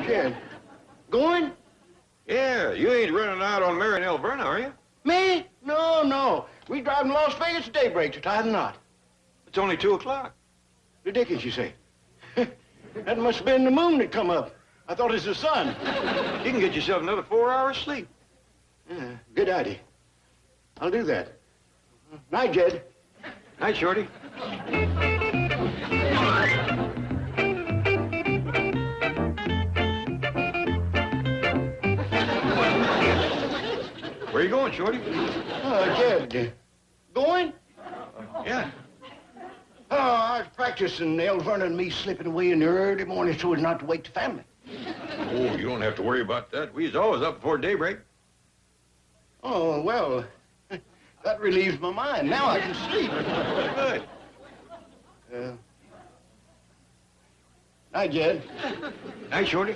Jed, going? Yeah, you ain't running out on marrying Elverna, are you? Me? No. We driving to Las Vegas at daybreak to tie the knot. It's only 2 o'clock. Ridiculous, you say? That must have been the moon that come up. I thought it was the sun. You can get yourself another 4 hours sleep. Yeah, good idea. I'll do that. Night, Jed. Night, Shorty. Where you going, Shorty? Jed, going? Yeah. Oh, I was practicing Elverna and me slipping away in the early morning so as not to wake the family. Oh, you don't have to worry about that. We was always up before daybreak. Oh, well, that relieves my mind. Now I can sleep. Good. Night, Jed. Night, Shorty.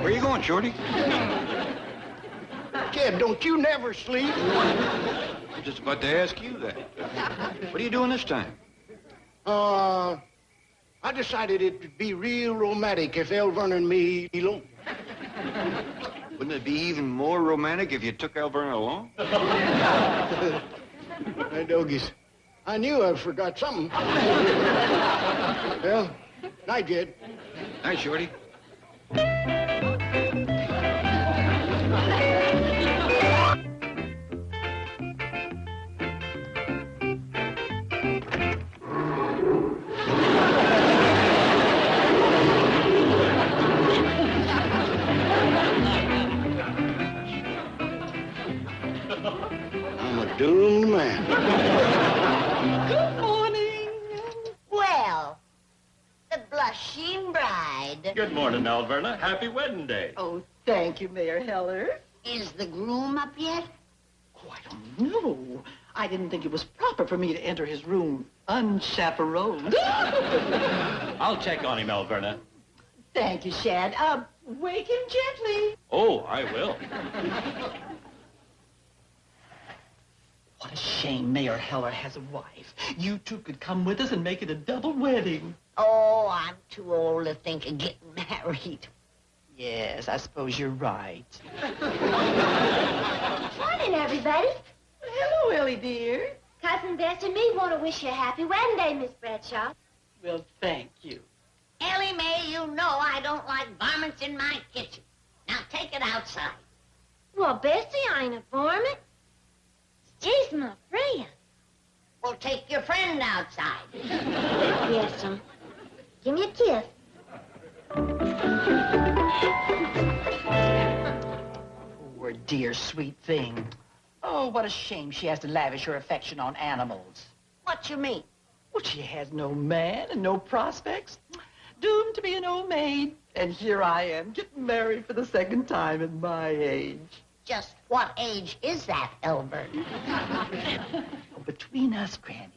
Where you going, Shorty? Jed, don't you never sleep? I'm just about to ask you that. What are you doing this time? I decided it would be real romantic if Elverna and me alone. Wouldn't it be even more romantic if you took Elverna along? Hey, Dogies, I knew I forgot something. Well, night, Jed. Night, Shorty. I'm a doomed man. Good morning. Well, the blushing bride. Good morning, Elverna. Happy wedding day. Oh, thank you, Mayor Heller. Is the groom up yet? Oh, I don't know. I didn't think it was proper for me to enter his room unchaperoned. I'll check on him, Elverna. Thank you, Shad. Wake him gently. Oh, I will. What a shame Mayor Heller has a wife. You two could come with us and make it a double wedding. Oh, I'm too old to think of getting married. Yes, I suppose you're right. Morning, everybody. Hello, Ellie, dear. Cousin Bess and me want to wish you a happy wedding day, Miss Bradshaw. Well, thank you. Ellie Mae, you know I don't like varmints in my kitchen. Now take it outside. Well, Bessie, I ain't a varmint. She's my friend. Well, take your friend outside. Yes'm. Give me a kiss. Poor dear sweet thing. Oh, what a shame she has to lavish her affection on animals. What you mean? Well, she has no man and no prospects. Doomed to be an old maid. And here I am, getting married for the second time at my age. Just what age is that, Elbert? Oh, between us, Granny,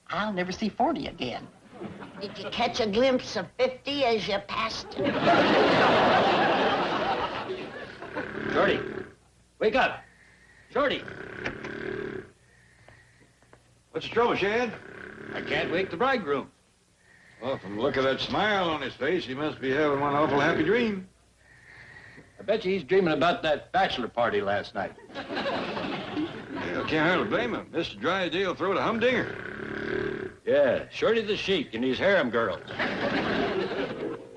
I'll never see 40 again. Did you catch a glimpse of 50 as you passed? Shorty, wake up. Shorty. What's the trouble, Shad? I can't wake the bridegroom. Well, from the look of that smile on his face, he must be having one awful happy dream. I bet you he's dreaming about that bachelor party last night. Yeah, can't hardly blame him. Mr. Drysdale threw a humdinger. Yeah, Shorty the Sheik and his harem girls.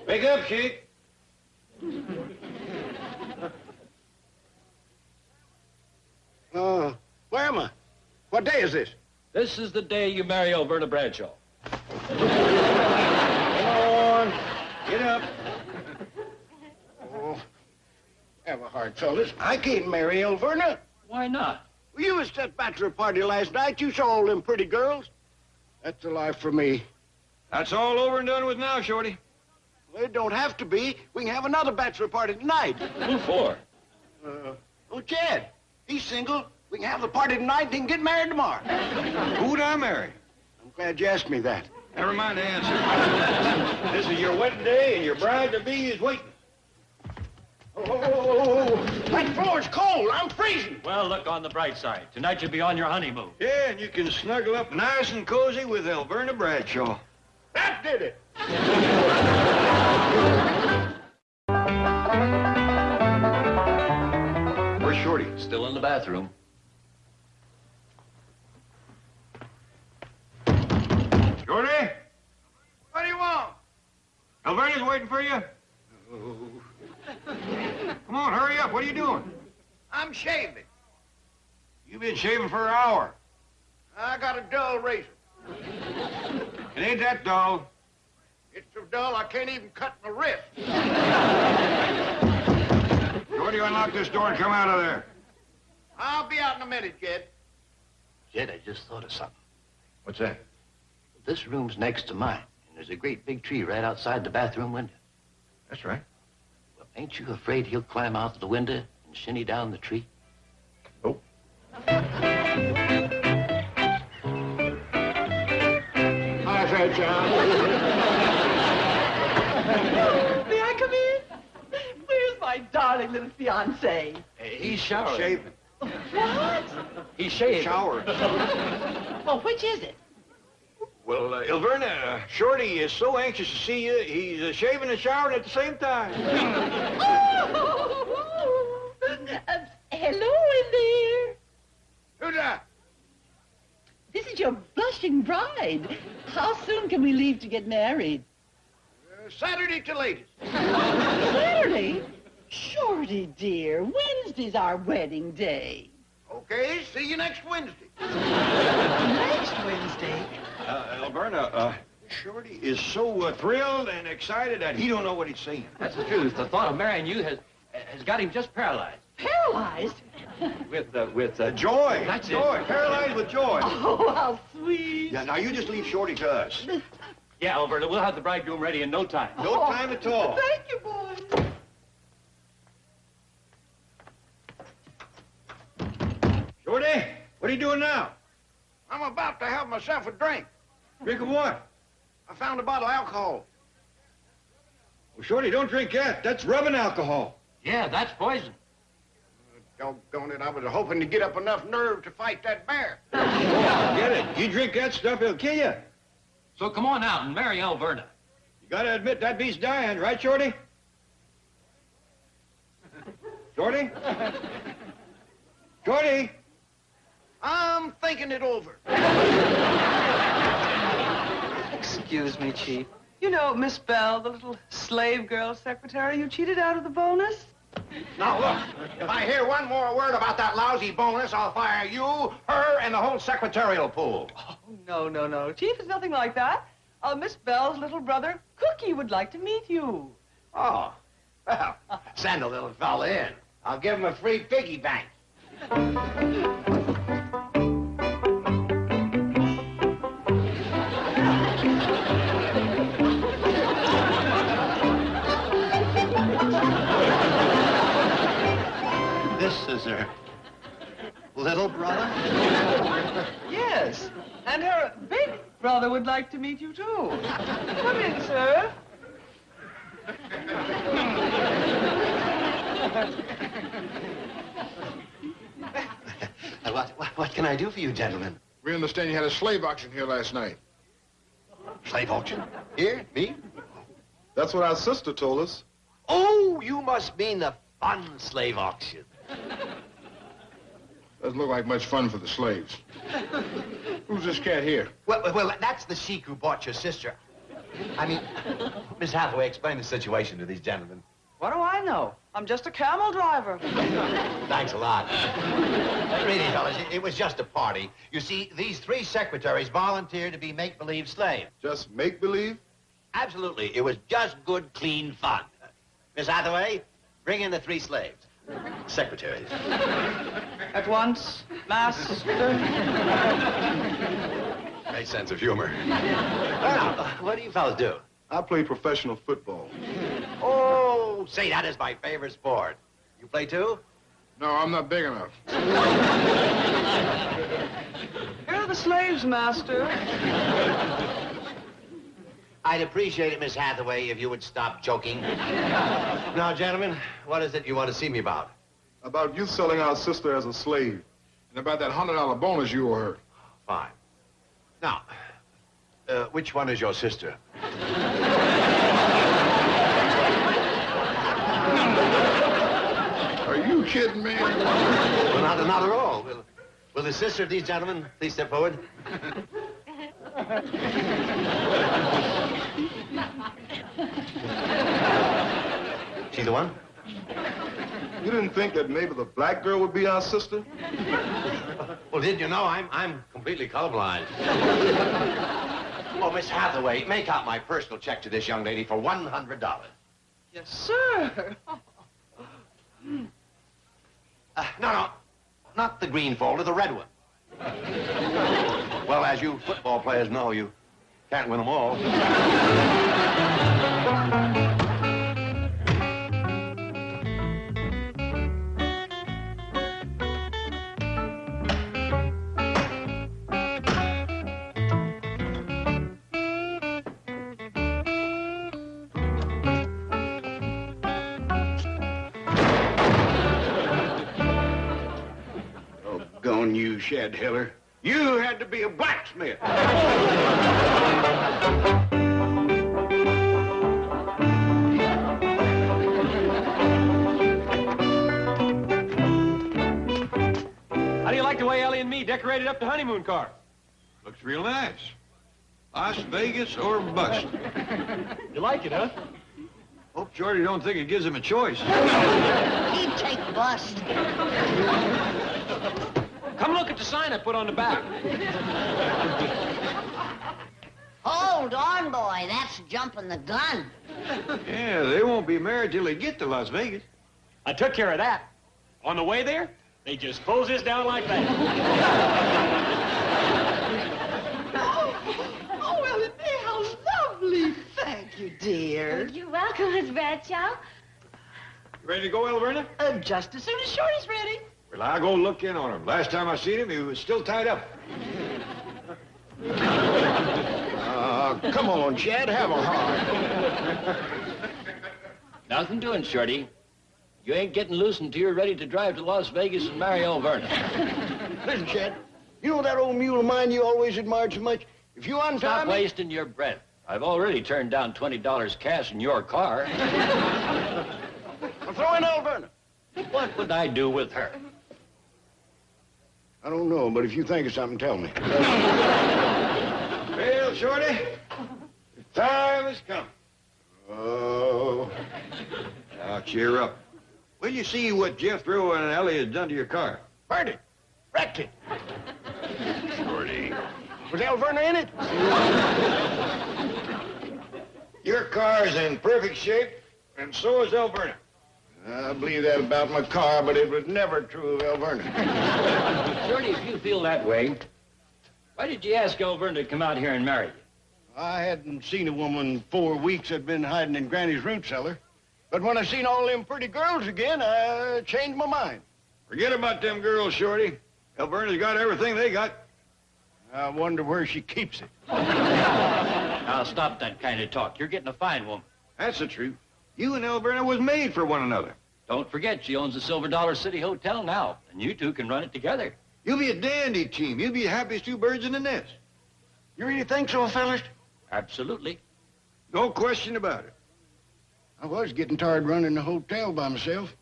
Wake up, Sheik. Where am I? What day is this? This is the day you marry Elverna Bradshaw. Come on. Get up. Oh, have a heart, fellas. I can't marry Elverna. Why not? Well, you was at that bachelor party last night. You saw all them pretty girls. That's the life for me. That's all over and done with now, Shorty. Well, it don't have to be. We can have another bachelor party tonight. Who for? Oh, Chad. He's single. We can have the party tonight and he can get married tomorrow. Who'd I marry? I'm glad you asked me that. Never mind the answer. This is your wedding day and your bride-to-be is waiting. Oh, that floor's cold. I'm freezing. Well, look on the bright side. Tonight you'll be on your honeymoon. Yeah, and you can snuggle up nice and cozy with Alverna Bradshaw. That did it. Where's Shorty? Still in the bathroom. Shorty? What do you want? Alverna's waiting for you. Come on, hurry up. What are you doing? I'm shaving. You've been shaving for an hour. I got a dull razor. It ain't that dull. It's so dull I can't even cut my wrist. Shorty, unlock this door and come out of there. I'll be out in a minute, Jed. Jed, I just thought of something. What's that? This room's next to mine, and there's a great big tree right outside the bathroom window. That's right. Well, ain't you afraid he'll climb out the window and shinny down the tree? Nope. Hi, Fairchild. May I come in? Where's my darling little fiancé? He's showering. Shaving. What? He's shaving. Shower. Well, which is it? Well, Alverna, Shorty is so anxious to see you, he's shaving and showering at the same time. Oh! Hello in there. Who's that? This is your blushing bride. How soon can we leave to get married? Saturday to latest. Saturday? Shorty, dear, Wednesday's our wedding day. Okay, see you next Wednesday. Next Wednesday? Alverna, Shorty is so thrilled and excited that he don't know what he's saying. That's the truth. The thought of marrying you has got him just paralyzed. Paralyzed? With Joy. That's it. Joy. Paralyzed with joy. Oh, how sweet. Yeah, now you just leave Shorty to us. Yeah, Alberta, we'll have the bridegroom ready in no time. No time at all. Thank you, boys. Shorty, what are you doing now? I'm about to have myself a drink. Drink of what? I found a bottle of alcohol. Well, Shorty, don't drink that. That's rubbing alcohol. Yeah, that's poison. Doggone it, I was hoping to get up enough nerve to fight that bear. Get it. You drink that stuff, it'll kill you. So come on out and marry Alberta. You gotta admit that beast's dying, right, Shorty? Shorty? Shorty? I'm thinking it over. Excuse me, Chief. You know, Miss Bell, the little slave girl secretary you cheated out of the bonus? Now, look, if I hear one more word about that lousy bonus, I'll fire you, her, and the whole secretarial pool. Oh, no. Chief, it's nothing like that. Miss Bell's little brother, Cookie, would like to meet you. Oh, well, send a little fella in. I'll give him a free piggy bank. This is her little brother? Yes, and her big brother would like to meet you, too. Come in, sir. What can I do for you, gentlemen? We understand you had a slave auction here last night. Slave auction? Here? Me? That's what our sister told us. Oh, you must mean the fun slave auction. Doesn't look like much fun for the slaves. Who's this cat here? Well, that's the sheik who bought your sister. I mean, Miss Hathaway, explain the situation to these gentlemen. What do I know? I'm just a camel driver. Thanks a lot. Really, fellas, it was just a party. You see, these three secretaries volunteered to be make-believe slaves. Just make-believe? Absolutely. It was just good, clean fun. Miss Hathaway, bring in the three slaves. Secretaries. At once, master. Great sense of humor. Well, what do you fellas do? I play professional football. Oh, say, that is my favorite sport. You play too? No, I'm not big enough. Here are the slaves, master. I'd appreciate it, Miss Hathaway, if you would stop joking. Now, gentlemen, what is it you want to see me about? About you selling our sister as a slave. And about that $100 bonus you owe her. Fine. Now, which one is your sister? Are you kidding me? Well, not at all. Will the sister of these gentlemen please step forward? She the one? You didn't think that maybe the black girl would be our sister? Well, didn't you know I'm completely colorblind? Oh, Miss Hathaway, make out my personal check to this young lady for $100. Yes, sir. No, not the green folder, the red one. Well, as you football players know, you can't win them all. Doggone you, Shad Hiller. You had to be a blacksmith. How do you like the way Ellie and me decorated up the honeymoon car? Looks real nice. Las Vegas or bust. You like it, huh? Hope Shorty don't think it gives him a choice. He'd take bust. Come look at the sign I put on the back. Hold on, boy. That's jumping the gun. Yeah, they won't be married till they get to Las Vegas. I took care of that. On the way there, they just close this down like that. Oh, Ellen May, how lovely. Thank you, dear. You're welcome, Miss Bradshaw. You ready to go, Alverna? Just as soon as Shorty's ready. Well, I'll go look in on him. Last time I seen him, he was still tied up. Come on, Chad, have a heart. Nothing doing, Shorty. You ain't getting loose until you're ready to drive to Las Vegas and marry Alverna. Listen, Chad, you know that old mule of mine you always admired so much? If you untie Stop me... wasting your breath. I've already turned down $20 cash in your car. I'll throw in Alverna. What would I do with her? I don't know, but if you think of something, tell me. Well, Shorty, the time has come. Oh. Now, cheer up. Well, you see what Jethro and Ellie has done to your car. Burned it. Wrecked it. Shorty. Was Alverna in it? Your car's in perfect shape, and so is Alverna. I believe that about my car, but it was never true of Alverna. Shorty, if you feel that way, why did you ask Alverna to come out here and marry you? I hadn't seen a woman 4 weeks I'd been hiding in Granny's root cellar. But when I seen all them pretty girls again, I changed my mind. Forget about them girls, Shorty. Alverna's got everything they got. I wonder where she keeps it. Now, stop that kind of talk. You're getting a fine woman. That's the truth. You and Alverna was made for one another. Don't forget, she owns the Silver Dollar City Hotel now, and you two can run it together. You'll be a dandy team. You'll be the happiest two birds in the nest. You really think so, fellas? Absolutely. No question about it. I was getting tired running the hotel by myself.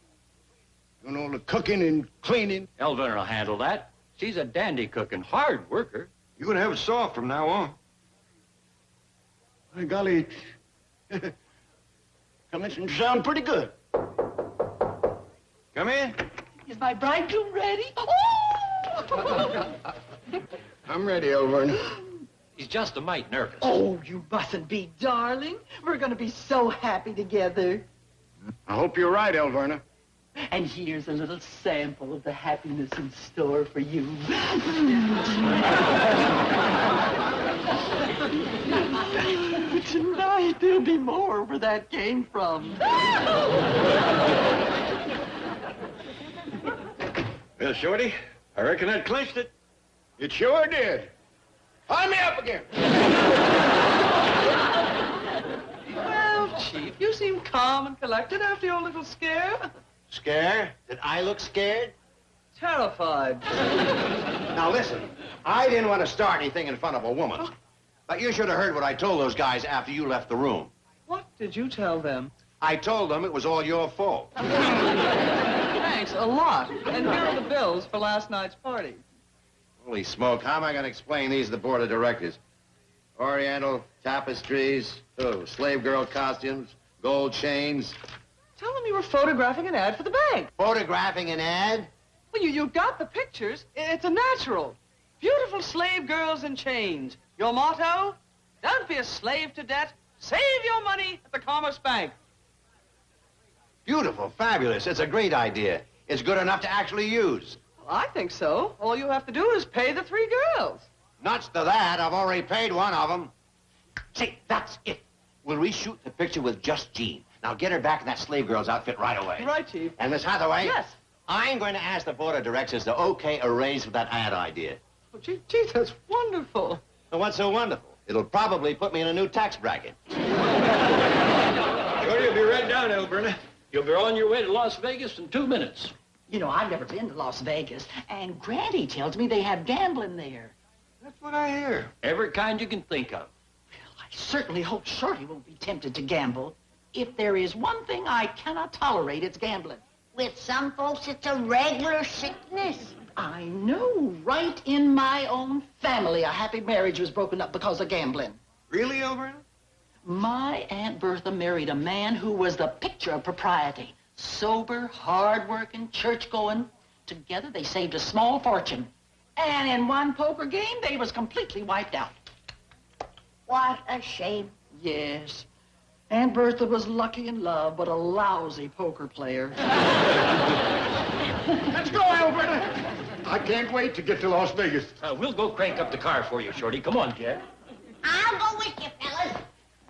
Doing all the cooking and cleaning. Alverna will handle that. She's a dandy cook and hard worker. You're going to have it soft from now on. By golly, commencing to sound pretty good. Come in. Is my bridegroom ready? Oh! I'm ready, Alverna. He's just a mite nervous. Oh, you mustn't be, darling. We're going to be so happy together. I hope you're right, Alverna. And here's a little sample of the happiness in store for you. Tonight, there'll be more where that came from. Well, Shorty, I reckon that clinched it. It sure did. Tie me up again. Chief. You seem calm and collected after your little scare. Scare? Did I look scared? Terrified. Now listen, I didn't want to start anything in front of a woman. But you should have heard what I told those guys after you left the room. What did you tell them? I told them it was all your fault. Thanks a lot. And here are the bills for last night's party. Holy smoke, how am I going to explain these to the board of directors? Oriental tapestries, slave girl costumes, gold chains. Tell them you were photographing an ad for the bank. Photographing an ad? Well, you got the pictures. It's a natural. Beautiful slave girls in chains. Your motto? Don't be a slave to debt. Save your money at the Commerce Bank. Beautiful, fabulous. It's a great idea. It's good enough to actually use. Well, I think so. All you have to do is pay the 3 girls. Nuts to that. I've already paid one of them. Say, that's it. We'll reshoot the picture with just Jean. Now get her back in that slave girl's outfit right away. Right, Chief. And Miss Hathaway? Yes. I'm going to ask the board of directors to okay a raise for that ad idea. Oh, gee, that's wonderful. Well, what's so wonderful? It'll probably put me in a new tax bracket. Sure, you'll be right down, Elberna. You'll be on your way to Las Vegas in 2 minutes. You know, I've never been to Las Vegas, and Granny tells me they have gambling there. That's what I hear. Every kind you can think of. I certainly hope Shorty won't be tempted to gamble. If there is one thing I cannot tolerate, it's gambling. With some folks, it's a regular sickness. I know. Right in my own family, a happy marriage was broken up because of gambling. Really, Elberna? My Aunt Bertha married a man who was the picture of propriety. Sober, hard-working, church-going. Together, they saved a small fortune. And in one poker game, they was completely wiped out. What a shame. Yes. Aunt Bertha was lucky in love, but a lousy poker player. Let's go, Alberta. I can't wait to get to Las Vegas. We'll go crank up the car for you, Shorty. Come on, Jack. I'll go with you, fellas.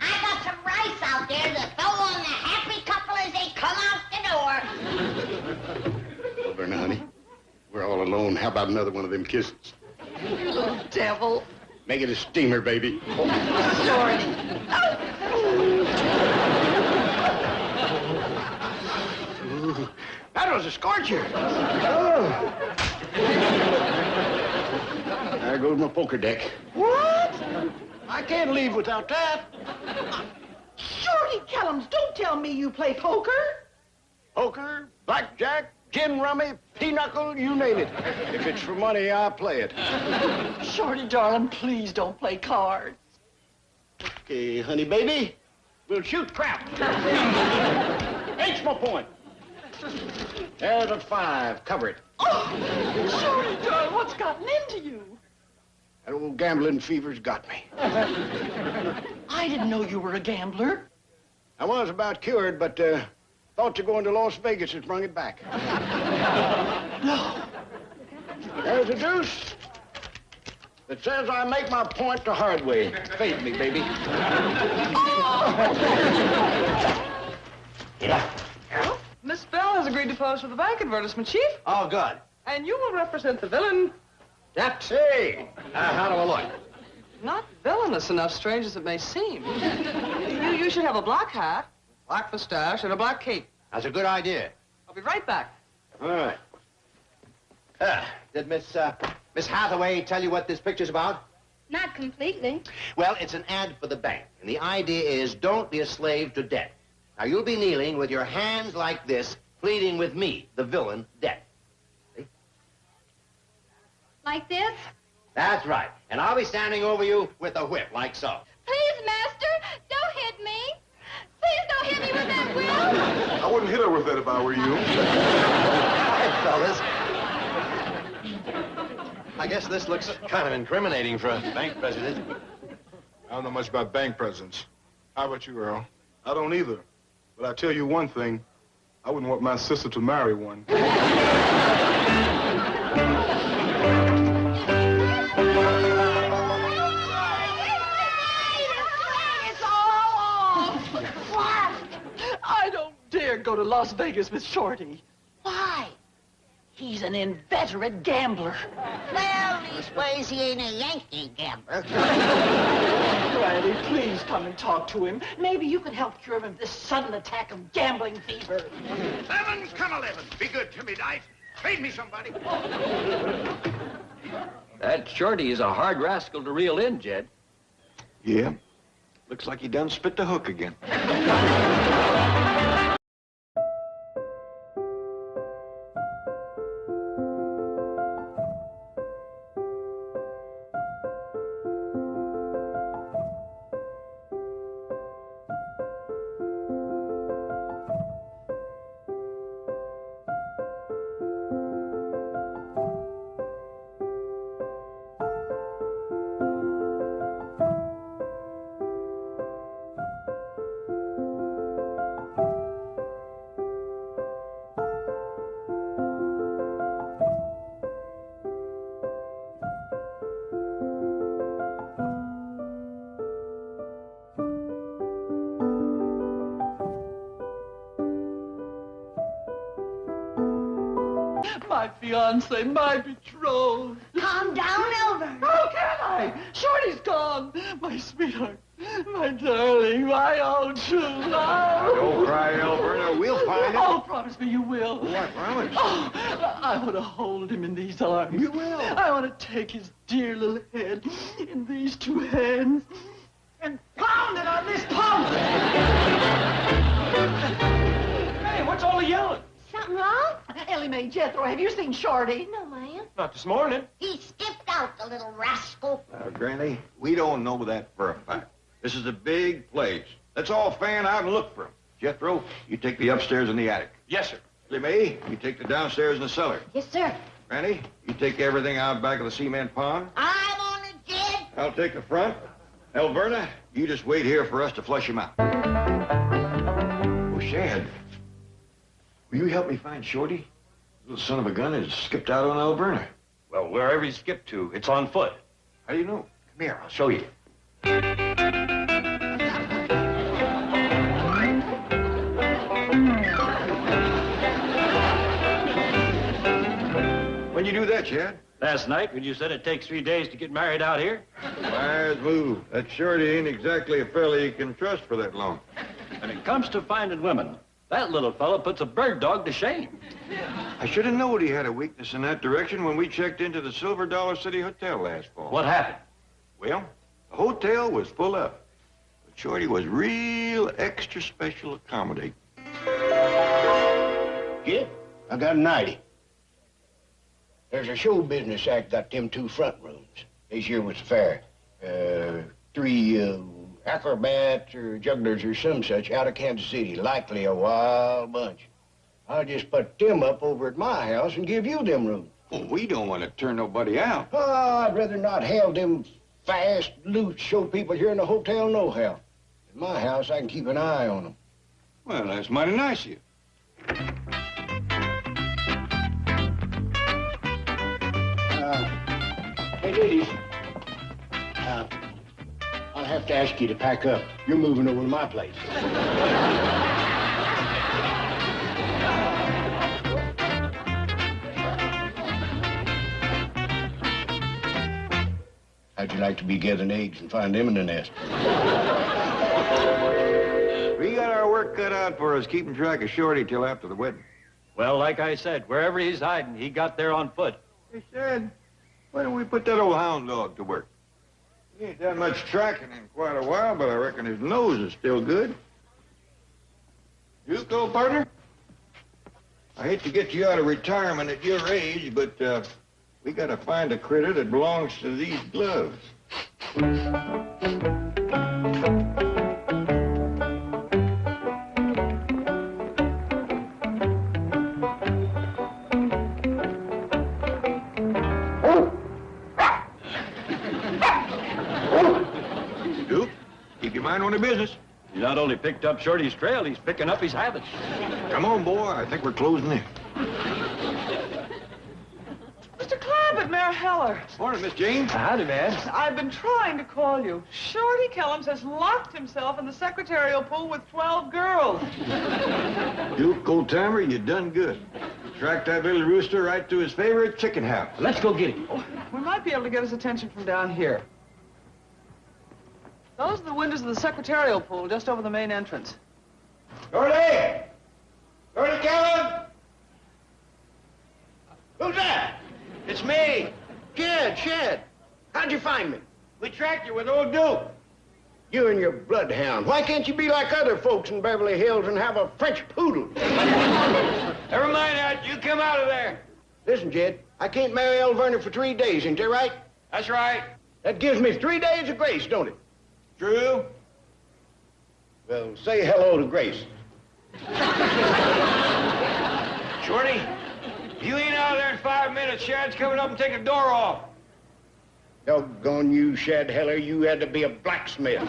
I got some rice out there to throw on the happy couple as they come out the door. Alberta, honey, we're all alone. How about another one of them kisses? You little devil. Make it a steamer, baby. Shorty. Ooh, that was a scorcher. There goes my poker deck. What? I can't leave without that. Shorty Kellums, don't tell me you play poker. Poker, blackjack, gin rummy, pinochle, you name it. If it's for money, I'll play it. Shorty, darling, please don't play cards. Okay, honey baby, we'll shoot crap. H my point. There's a 5. Cover it. Oh, Shorty, darling, what's gotten into you? That old gambling fever's got me. I didn't know you were a gambler. I was about cured, but thoughts of going to Las Vegas has brought it back. No. There's a deuce that says I make my point the hard way. Fade me, baby. Yeah. Miss Bell has agreed to pose for the bank advertisement, Chief. Oh, good. And you will represent the villain. That's how do I look? Not villainous enough, strange as it may seem. You should have a black hat, black mustache, and a black cape. That's a good idea. I'll be right back. All right. Did Miss Hathaway tell you what this picture's about? Not completely. Well, it's an ad for the bank. And the idea is don't be a slave to debt. Now, you'll be kneeling with your hands like this, pleading with me, the villain, debt. See? Like this? That's right. And I'll be standing over you with a whip, like so. Please, master, don't hit me. Please don't hit me with that whip. I wouldn't hit her with that if I were you. Hey, fellas. I guess this looks kind of incriminating for a bank president. I don't know much about bank presidents. How about you, Earl? I don't either. But I tell you one thing, I wouldn't want my sister to marry one. It's all off. What? I don't dare go to Las Vegas with Shorty. Why? He's an inveterate gambler. Well, leastways, he ain't a Yankee gambler. Granny, please come and talk to him. Maybe you could help cure him of this sudden attack of gambling fever. 11's come 11. Be good to me, Dice. Trade me somebody. That Shorty is a hard rascal to reel in, Jed. Yeah. Looks like he done spit the hook again. My fiance, my betrothed. Calm down, Elver. How can I? Shorty's gone. My sweetheart, my darling, my own true love. Don't cry, Alberta. We'll find him. Oh, promise me you will. Oh, I promise. Oh, I want to hold him in these arms. You will. I want to take his dear little head in these two hands and pound it on this pump. Hey, what's all the yelling? Something wrong? Ellie Mae Jethro, have you seen Shorty? No, ma'am. Not this morning. He skipped out, the little rascal. Now, Granny, we don't know that for a fact. This is a big place. Let's all fan out and look for him. Jethro, you take the upstairs and the attic. Yes, sir. Ellie Mae, you take the downstairs and the cellar. Yes, sir. Granny, you take everything out back of the cement pond. I'm on it, Jed. I'll take the front. Alberta, you just wait here for us to flush him out. Oh, Shad. Will you help me find Shorty? Little son of a gun has skipped out on Alberta. Well, wherever he skipped to, it's on foot. How do you know? Come here, I'll show you. When you do that, Chad? Last night, when you said it takes 3 days to get married out here. Wise move. That Shorty ain't exactly a fella you can trust for that long. When it comes to finding women, that little fella puts a bird dog to shame. I should have known he had a weakness in that direction when we checked into the Silver Dollar City Hotel last fall. What happened? Well, the hotel was full up. But Shorty was real extra special accommodating. Kid, I got an idea. There's a show business act got them 2 front rooms. This year was fair. 3 acrobats or jugglers or some such out of Kansas City. Likely a wild bunch. I'll just put them up over at my house and give you them rooms. Well, we don't want to turn nobody out. Oh, I'd rather not have them fast, loose show people here in the hotel nohow. At my house, I can keep an eye on them. Well, that's mighty nice of you. Hey, ladies. I'll have to ask you to pack up. You're moving over to my place. How'd you like to be gathering eggs and find them in the nest? We got our work cut out for us keeping track of Shorty till after the wedding. Well, like I said, wherever he's hiding, he got there on foot. Hey, Shad, why don't we put that old hound dog to work? He ain't done much tracking in quite a while, but I reckon his nose is still good. You go, partner? I hate to get you out of retirement at your age, but we gotta find a critter that belongs to these gloves. Duke, keep your mind on the business. He not only picked up Shorty's trail, he's picking up his habits. Come on, boy. I think we're closing in. Mr. Clampett, Mayor Heller. Morning, Miss Jane. Howdy, man. I've been trying to call you. Shorty Kellums has locked himself in the secretarial pool with 12 girls. Duke, old timer, you done good. Track that little rooster right to his favorite chicken house. Let's go get him. Oh, we might be able to get his attention from down here. Those are the windows of the secretarial pool just over the main entrance. Shorty! Shorty Callan! Who's that? It's me. Shed. How'd you find me? We tracked you with old Duke. You and your bloodhound. Why can't you be like other folks in Beverly Hills and have a French poodle? Never mind that. You come out of there. Listen, Jed, I can't marry El Verner for 3 days, ain't that right? That's right. That gives me 3 days of grace, don't it? True. Well, say hello to Grace. Shorty, if you ain't out of there in 5 minutes, Shad's coming up and taking the door off. Doggone you, Shad Heller, you had to be a blacksmith.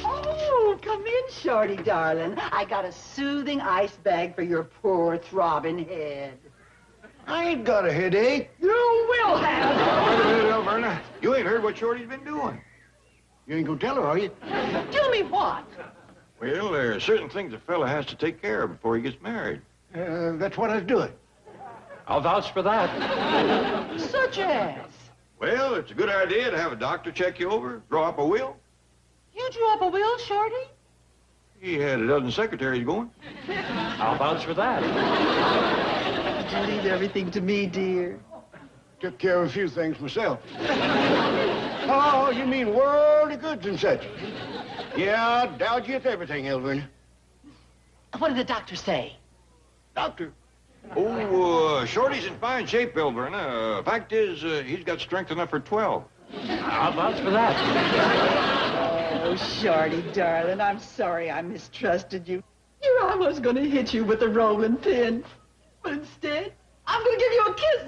Oh, come in, Shorty, darling. I got a soothing ice bag for your poor throbbing head. I ain't got a headache. You will have. Wait a minute, Elverna. You ain't heard what Shorty's been doing. You ain't gonna tell her, are you? Tell me what? Well, there are certain things a fella has to take care of before he gets married. That's what I was doing. I'll vouch for that. Such as? Well, it's a good idea to have a doctor check you over, draw up a will. You drew up a will, Shorty? He had a dozen secretaries going. I'll vouch for that. You leave everything to me, dear. Took care of a few things myself. Oh, you mean worldly goods and such? Yeah, dowed you with everything, Elvin. What did the doctor say? Doctor. Oh, Shorty's in fine shape, Elverna. Fact is, he's got strength enough for 12. I'll vouch for that. Oh, Shorty, darling, I'm sorry I mistrusted you. Here I was going to hit you with a rolling pin. But instead, I'm going to give you a kiss.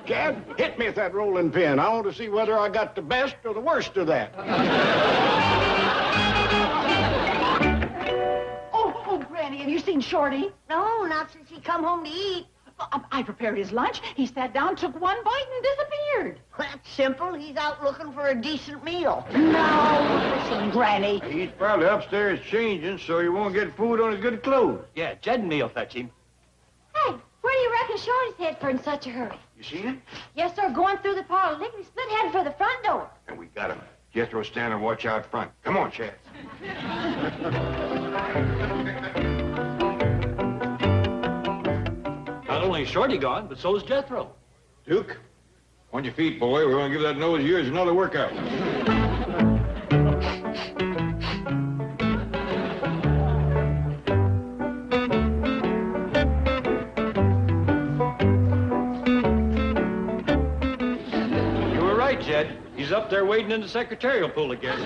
Chad, hit me with that rolling pin. I want to see whether I got the best or the worst of that. Oh, Granny, have you seen Shorty? No, not since he come home to eat. I prepared his lunch. He sat down, took one bite, and disappeared. That's simple. He's out looking for a decent meal. No, listen, Granny. He's probably upstairs changing so he won't get food on his good clothes. Yeah, Jed and me'll fetch him. Hey, where do you reckon Shorty's head for in such a hurry? You seen him? Yes, sir, going through the parlor, lickety split heading for the front door. And we got him. Jethro, stand and watch out front. Come on, Chad. Not only is Shorty gone, but so is Jethro. Duke, on your feet, boy. We're going to give that nose of yours another workout. You were right, Jed. He's up there waiting in the secretarial pool again.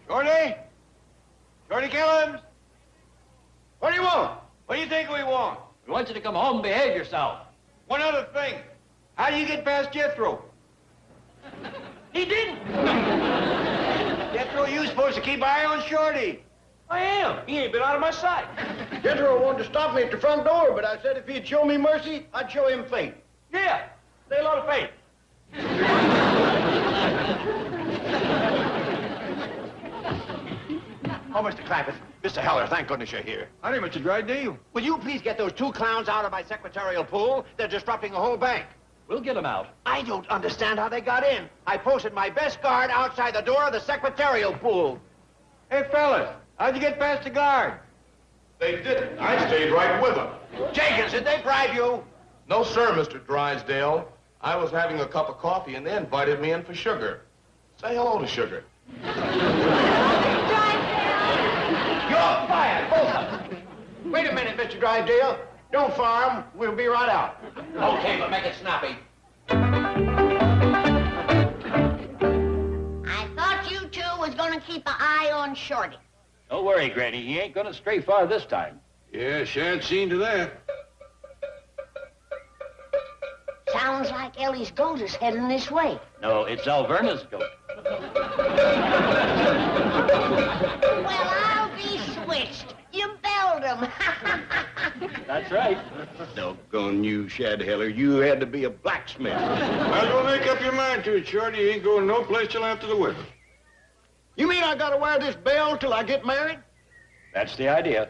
Shorty? Shorty Killens? What do you want? What do you think we want? We want you to come home and behave yourself. One other thing. How do you get past Jethro? He didn't. Jethro, you supposed to keep eye on Shorty. I am. He ain't been out of my sight. Jethro wanted to stop me at the front door, but I said if he'd show me mercy, I'd show him faith. Yeah. Say a lot of faith. Oh, Mr. Clampett, Mr. Heller, thank goodness you're here. Howdy, Mr. Drydale. Will you please get those two clowns out of my secretarial pool? They're disrupting the whole bank. We'll get him out. I don't understand how they got in. I posted my best guard outside the door of the secretarial pool. Hey, fellas, how'd you get past the guard? They didn't. I stayed right with them. Jenkins, did they bribe you? No, sir, Mr. Drysdale. I was having a cup of coffee and they invited me in for sugar. Say hello to Sugar. You're fired, both of them. Wait a minute, Mr. Drysdale. Don't fire him. We'll be right out. Okay, but make it snappy. I thought you two was gonna keep an eye on Shorty. Don't worry, Granny. He ain't gonna stray far this time. Yeah, Shad's seen to that. Sounds like Ellie's goat is heading this way. No, it's Alverna's goat. Well, I'll be switched. You belled him. That's right. Doggone you, Shadheller. You had to be a blacksmith. Well, don't make up your mind to it, Shorty. You ain't going no place till after the wedding. You mean I gotta wear this bell till I get married? That's the idea.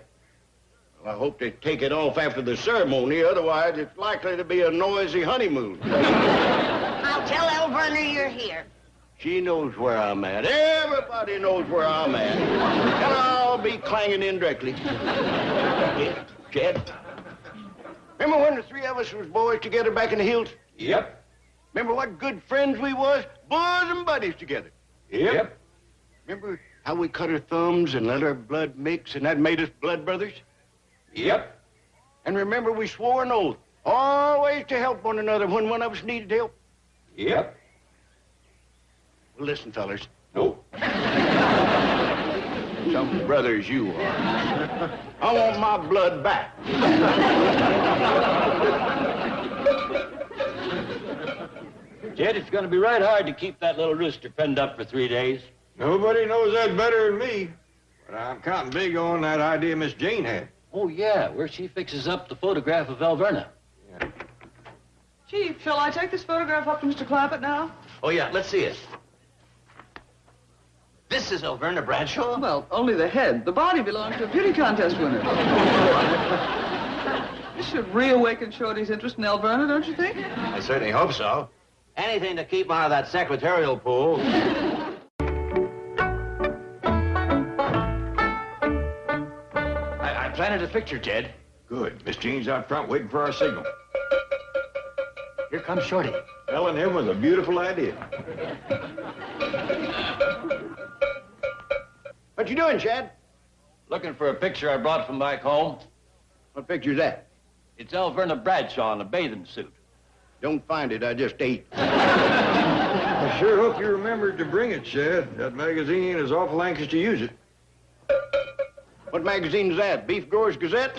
Well, I hope they take it off after the ceremony. Otherwise, it's likely to be a noisy honeymoon. I'll tell El Werner you're here. She knows where I'm at. Everybody knows where I'm at. And I'll be clanging in directly. Yeah, Chad? Remember when the three of us was boys together back in the hills? Yep. Remember what good friends we was? Bosom buddies together. Yep. Remember how we cut our thumbs and let our blood mix and that made us blood brothers? Yep. And remember we swore an oath always to help one another when one of us needed help? Yep. Well, listen, fellas. No. Some brothers you are. I want my blood back. Jed, it's going to be right hard to keep that little rooster penned up for 3 days. Nobody knows that better than me. But I'm counting big on that idea Miss Jane had. Oh, yeah, where she fixes up the photograph of El Werner. Yeah. Chief, shall I take this photograph up to Mr. Clampett now? Oh, yeah, let's see it. This is El Werner Bradshaw? Well, only the head. The body belongs to a beauty contest winner. This should reawaken Shorty's interest in El Werner, don't you think? I certainly hope so. Anything to keep him out of that secretarial pool. I planted a picture, Jed. Good. Miss Jane's out front waiting for our signal. Here comes Shorty. Telling him was a beautiful idea. What you doing, Chad? Looking for a picture I brought from back home. What picture's that? It's El Werner Bradshaw in a bathing suit. Don't find it. I just ate. I sure hope you remembered to bring it, Shad. That magazine is awful anxious to use it. What magazine's that? Beef Growers Gazette?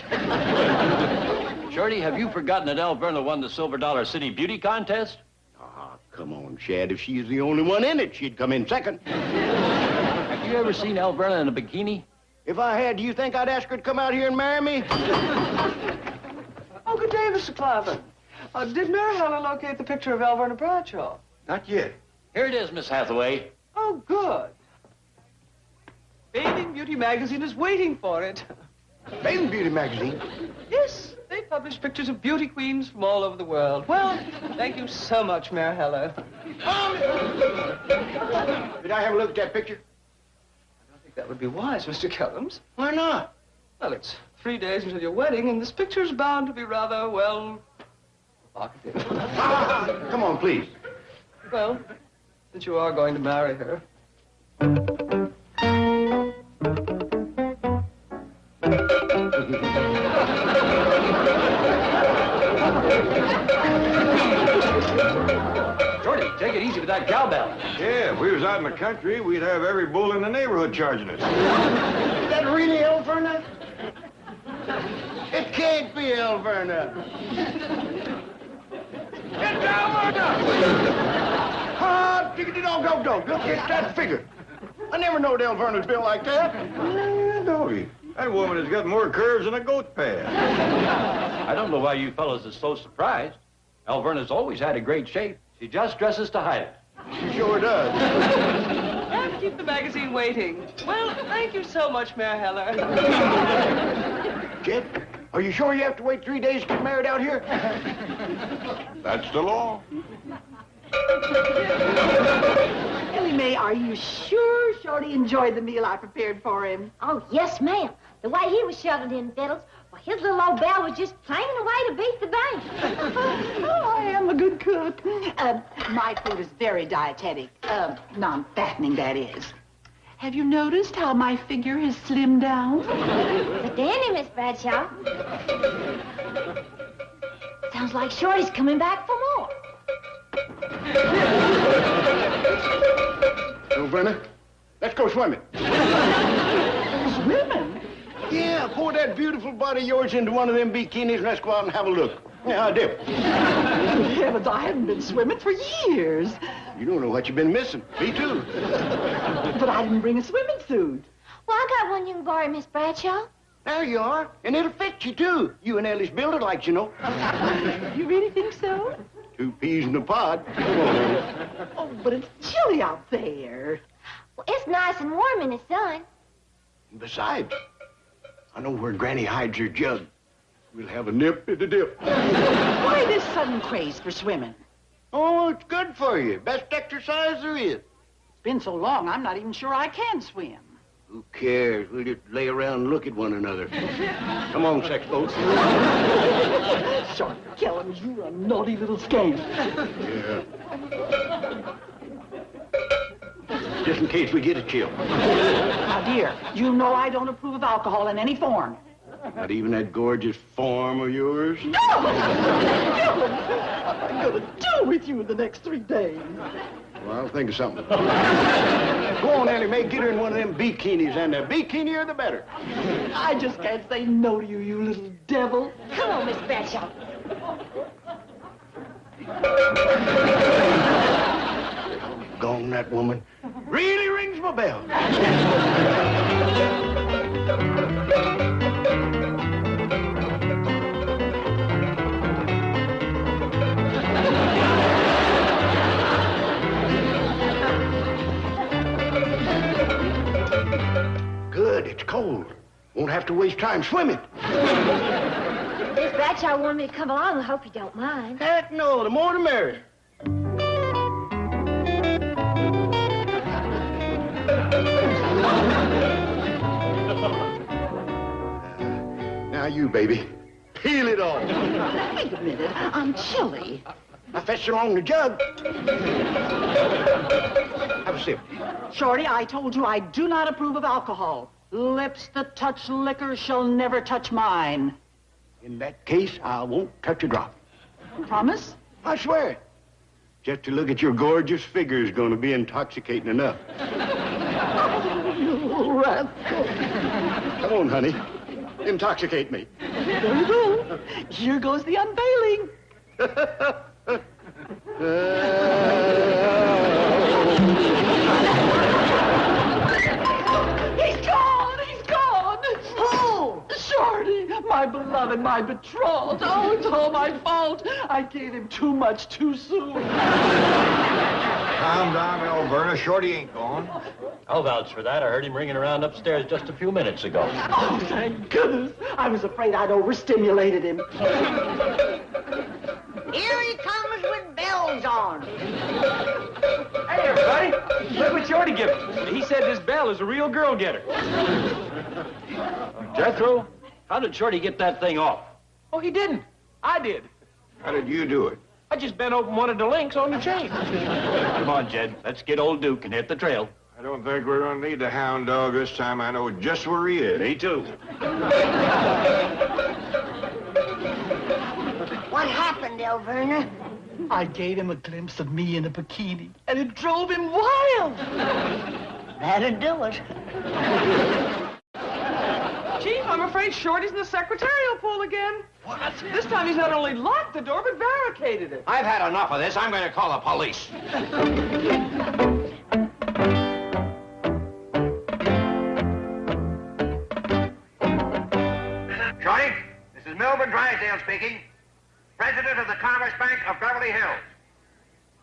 Shorty, have you forgotten that El Werner won the Silver Dollar City Beauty Contest? Ah, come on, Shad. If she's the only one in it, she'd come in second. Have you ever seen El Werner in a bikini? If I had, do you think I'd ask her to come out here and marry me? Oh, good day, Mr. Clampett. Did Mary Helen locate the picture of El Werner Bradshaw? Not yet. Here it is, Miss Hathaway. Oh, good. Bathing Beauty magazine is waiting for it. Bathing Beauty magazine? Yes, they publish pictures of beauty queens from all over the world. Well, thank you so much, Mary Helen. Did I have a look at that picture? I don't think that would be wise, Mr. Kellums. Why not? Well, it's 3 days until your wedding, and this picture's bound to be rather, well, provocative. Come on, please. Well, since you are going to marry her. Shorty, take it easy with that cowbell. Yeah, if we was out in the country, we'd have every bull in the neighborhood charging us. Is that really El Werner? It can't be El Werner. It's El Werner! Ah, diggity dog, dog, dog. Look at that figure. I never knowed El Werner's built like that. Doggy, that woman has got more curves than a goat pad. I don't know why you fellas are so surprised. El Werner's always had a great shape. She just dresses to hide it. She sure does. And keep the magazine waiting. Well, thank you so much, Mary Helen. Jed, are you sure you have to wait 3 days to get married out here? That's the law. Ellie Mae, are you sure Shorty enjoyed the meal I prepared for him? Oh, yes, ma'am. The way he was shoveling in victuals, well, his little old bell was just clanging away to beat the bank. Oh, I am a good cook. My food is very dietetic. Non-fattening, that is. Have you noticed how my figure has slimmed down? But dandy, Miss Bradshaw. Sounds like Shorty's coming back for more. El Werner, let's go swimming. Swimming? Yeah, pour that beautiful body of yours into one of them bikinis and let's go out and have a look. Yeah, I dip. Heavens, I haven't been swimming for years. You don't know what you've been missing. Me too. But I didn't bring a swimming suit. Well, I got one you can borrow, Miss Bradshaw. There you are. And it'll fit you, too. You and Ellie's build it like you know. You really think so? 2 peas in a pod. Come on, Ellie. Oh, but it's chilly out there. Well, it's nice and warm in the sun. And besides, I know where Granny hides her jug. We'll have a nip in the dip. Why this sudden craze for swimming? Oh, it's good for you. Best exercise there is. It's been so long, I'm not even sure I can swim. Who cares? We'll just lay around and look at one another. Come on, sex boats. Short Kellums, you're a naughty little scamp. Yeah. Just in case we get a chill. Now, dear, you know I don't approve of alcohol in any form. Not even that gorgeous form of yours? No! Kellums, what am I going to do with you in the next 3 days? Well, I'll think of something. Go on, Ellie Mae, get her in one of them bikinis, and the bikinier the better. I just can't say no to you, you little devil. Come on, Miss Bradshaw. Gone, that woman. Really rings my bell. Good, it's cold. Won't have to waste time swimming. Miss Bradshaw wanted me to come along. I hope you don't mind. Heck no, the more the merrier. Now you, baby. Peel it off. Wait a minute, I'm chilly. I fetched along the jug. Have a sip. Shorty, I told you I do not approve of alcohol. Lips that touch liquor shall never touch mine. In that case, I won't touch a drop. Promise? I swear it. Just to look at your gorgeous figure is going to be intoxicating enough. You rascal. Come on, honey. Intoxicate me. There you go. Here goes the unveiling. He's gone! He's gone! Who? Shorty, my beloved, my betrothed. Oh, it's all my fault. I gave him too much too soon. Calm down, Alberta. Shorty ain't gone. I'll vouch for that. I heard him ringing around upstairs just a few minutes ago. Oh, thank goodness. I was afraid I'd overstimulated him. Here he comes with bells on. Hey, everybody. Look what Shorty gave us. He said this bell is a real girl-getter. Jethro, how did Shorty get that thing off? Oh, he didn't. I did. How did you do it? I just bent open one of the links on the chain. Come on, Jed. Let's get old Duke and hit the trail. I don't think we're going to need the hound dog this time. I know just where he is. Me too. What happened, Elverna? I gave him a glimpse of me in a bikini, and it drove him wild. That'll do it. Chief, I'm afraid Shorty's in the secretarial pool again. What? This time he's not only locked the door, but barricaded it. I've had enough of this. I'm going to call the police. Shorty, this is Milburn Drysdale speaking, president of the Commerce Bank of Beverly Hills,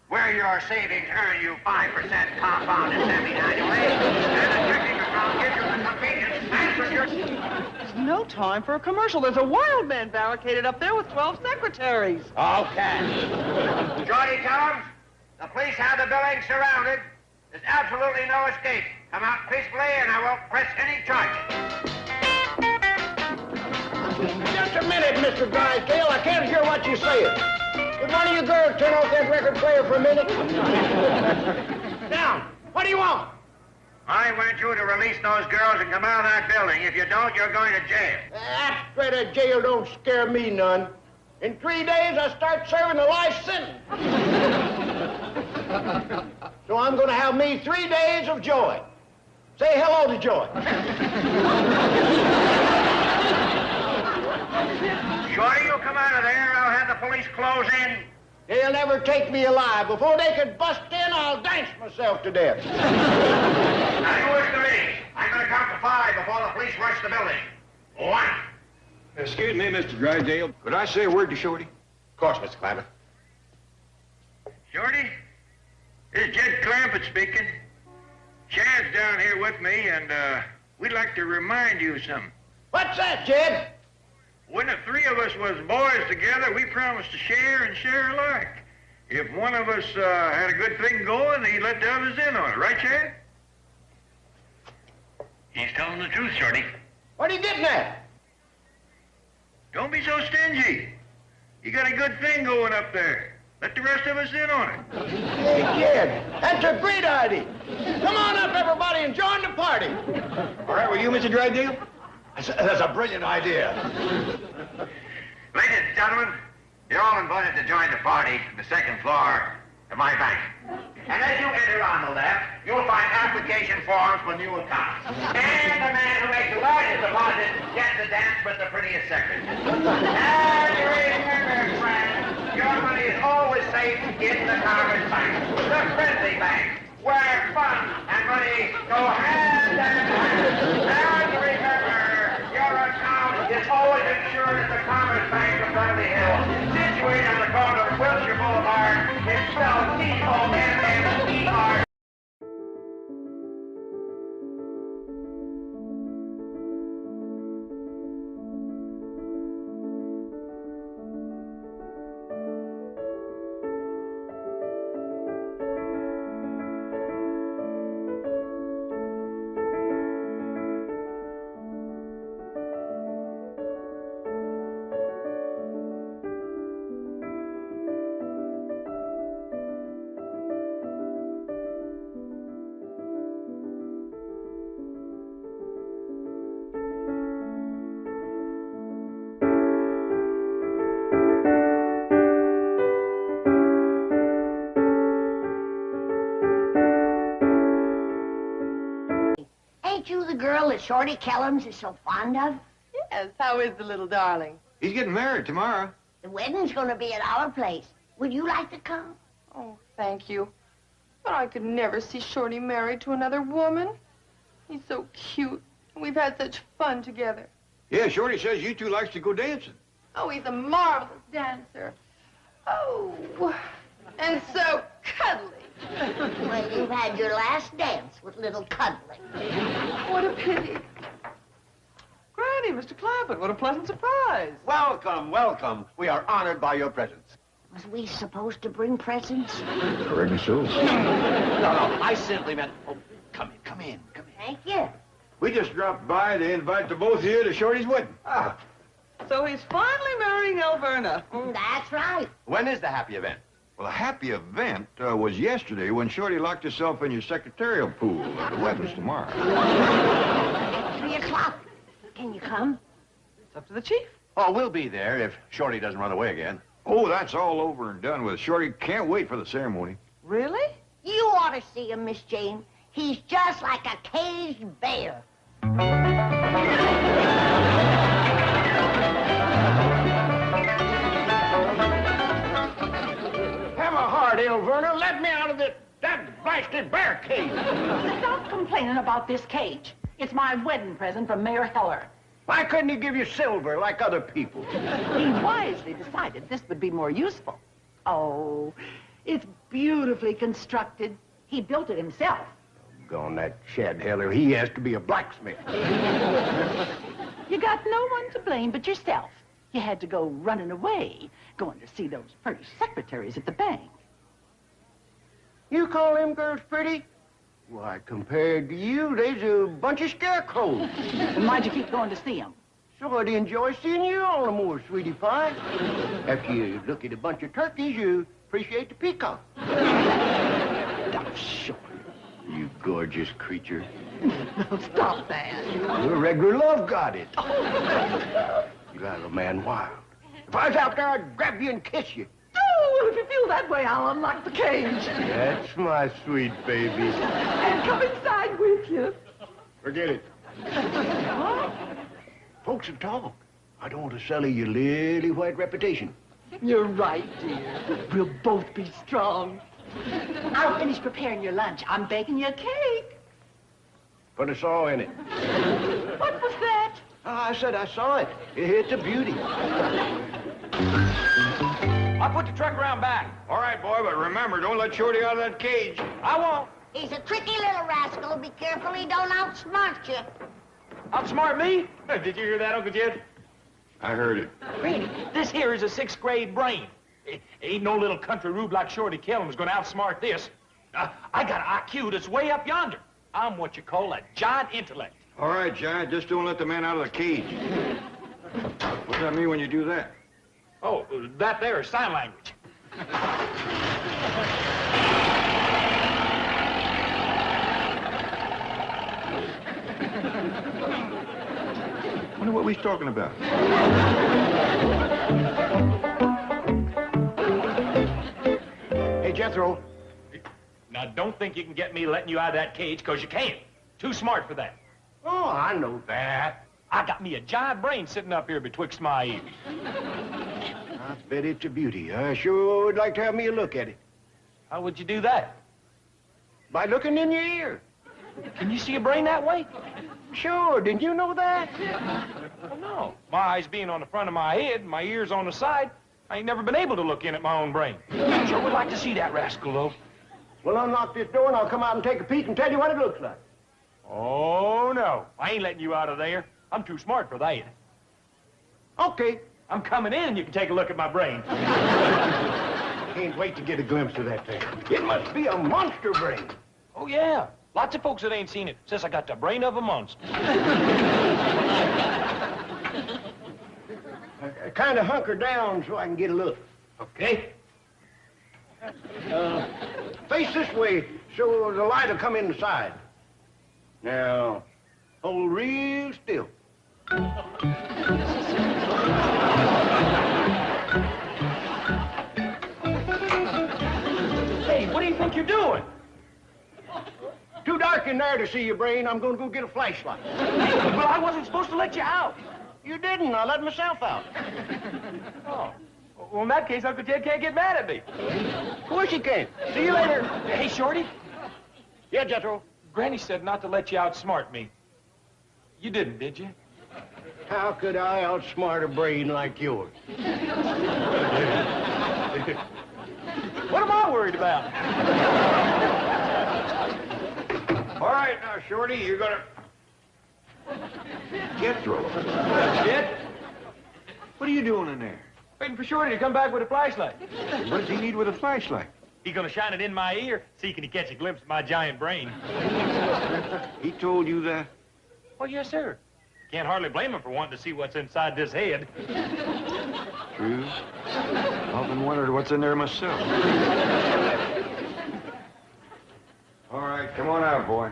where your savings earn you 5% compounded semi-annually, and the checking account gives you the convenience and security. There's no time for a commercial. There's a wild man barricaded up there with 12 secretaries. Okay. Shorty, tell them the police have the building surrounded. There's absolutely no escape. Come out peacefully and I won't press any charges. Just a minute, Mr. Drysdale. I can't hear what you're saying. Would one of you girls turn off that record player for a minute? Down. What do you want? I want you to release those girls and come out of that building. If you don't, you're going to jail. That threat of jail don't scare me none. In 3 days, I start serving a life sentence. So I'm going to have me 3 days of joy. Say hello to joy. Shorty, you come out of there. I'll have the police close in. They'll never take me alive. Before they can bust in, I'll dance myself to death. Now, you listen to me. I'm going to count to 5 before the police rush the building. What? Excuse me, Mr. Drysdale. Could I say a word to Shorty? Of course, Mr. Clampett. Shorty, this is Jed Clampett speaking. Chad's down here with me, and we'd like to remind you of something. What's that, Jed? When the three of us was boys together, we promised to share and share alike. If one of us had a good thing going, he'd let the others in on it. Right, Chad? He's telling the truth, Shorty. What are you getting at? Don't be so stingy. You got a good thing going up there. Let the rest of us in on it. Hey, Jed, that's a great idea. Come on up, everybody, and join the party. All right with you, Mr. Drysdale? That's a brilliant idea. Ladies and gentlemen, you're all invited to join the party on the second floor of my bank. And as you enter on the left, you'll find application forms for new accounts. And the man who makes the largest deposit gets to dance with the prettiest secretary. And you remember, friends, your money is always safe in the Commerce Bank, the friendly bank, where fun and money go hand in hand. And remember, your account is always insured at the Commerce Bank of Beverly Hills, situated on the corner of Wilshire Boulevard. It's spelled T-O-M-M-E-R. Ain't you the girl that Shorty Kellums is so fond of? Yes, how is the little darling? He's getting married tomorrow. The wedding's gonna be at our place. Would you like to come? Oh, thank you. But I could never see Shorty married to another woman. He's so cute, and we've had such fun together. Yeah, Shorty says you two likes to go dancing. Oh, he's a marvelous dancer. Oh, and so cuddly. Well, you've had your last dance with little cuddling. What a pity. Granny, Mr. Clampett, what a pleasant surprise. Welcome, welcome. We are honored by your presence. Was we supposed to bring presents? Reckon so. No, I simply meant... Oh, come in. Thank you. We just dropped by to invite the both of you to Shorty's wedding. Ah, So he's finally marrying Alverna. That's right. when is the happy event? Well, the happy event was yesterday when Shorty locked herself in your secretarial pool. The wedding's tomorrow. 3 o'clock. Can you come? It's up to the chief. Oh, we'll be there if Shorty doesn't run away again. Oh, that's all over and done with. Shorty can't wait for the ceremony. Really? You ought to see him, Miss Jane. He's just like a caged bear. Have a heart, Alverna. Let me out of that blasted bear cage. Stop complaining about this cage. It's my wedding present from Mayor Heller. Why couldn't he give you silver like other people? He wisely decided this would be more useful. Oh, it's beautifully constructed. He built it himself. Gone that Chad Heller, he has to be a blacksmith. You got no one to blame but yourself. You had to go running away, going to see those pretty secretaries at the bank. You call them girls pretty? Why, compared to you, they's a bunch of scarecrows. And why'd you keep going to see him? So I'd enjoy seeing you all the more, sweetie pie. After you look at a bunch of turkeys, you appreciate the peacock. Oh, sure. You gorgeous creature. Stop that. You're a regular love goddess. You drive a man wild. If I was out there, I'd grab you and kiss you. Oh, well, if you feel that way, I'll unlock the cage. That's my sweet baby. And come inside with you. Forget it. Folks will talk. I don't want to sully your lily white reputation. You're right, dear. We'll both be strong. I'll finish preparing your lunch. I'm baking you a cake. Put a saw in it. What was that? I said I saw it. It's a beauty. I'll put the truck around back. All right, boy, but remember, don't let Shorty out of that cage. I won't. He's a tricky little rascal. Be careful he don't outsmart you. Outsmart me? Did you hear that, Uncle Jed? I heard it. Granny, this here is a 6th grade brain. Ain't no little country rube like Shorty Kellum's gonna outsmart this. I got an IQ that's way up yonder. I'm what you call a giant intellect. All right, Giant, just don't let the man out of the cage. What does that mean when you do that? Oh, that there is sign language. Wonder what we was talking about. Hey, Jethro. Now, don't think you can get me letting you out of that cage, because you can't. Too smart for that. Oh, I know that. I got me a giant brain sitting up here betwixt my ears. I bet it's a beauty. I sure would like to have me a look at it. How would you do that? By looking in your ear. Can you see a brain that way? Sure, didn't you know that? Well, no. My eyes being on the front of my head, my ears on the side, I ain't never been able to look in at my own brain. Sure would like to see that rascal, though. Well, unlock this door and I'll come out and take a peek and tell you what it looks like. Oh, no. I ain't letting you out of there. I'm too smart for that. Okay. I'm coming in and you can take a look at my brain. Can't wait to get a glimpse of that thing. It must be a monster brain. Oh, yeah. Lots of folks that ain't seen it says I got the brain of a monster. Kind of hunker down so I can get a look. Okay. Face this way so the light will come in the side. Now, hold real still. Hey, what do you think you're doing? Too dark in there to see your brain. I'm going to go get a flashlight. Well, I wasn't supposed to let you out. You didn't. I let myself out. Oh. Well, in that case, Uncle Jed can't get mad at me. Of course you can. See you later. Hey, Shorty. Yeah, Jethro. Granny said not to let you outsmart me. You didn't, did you? How could I outsmart a brain like yours? What am I worried about? All right, now, Shorty, you're gonna... Jethro. Jed? What are you doing in there? Waiting for Shorty to come back with a flashlight. What does he need with a flashlight? He's gonna shine it in my ear, see can he catch a glimpse of my giant brain. He told you that? Oh, yes, sir. Can't hardly blame him for wanting to see what's inside this head. True. Often wondered what's in there myself. All right, come on out, boy.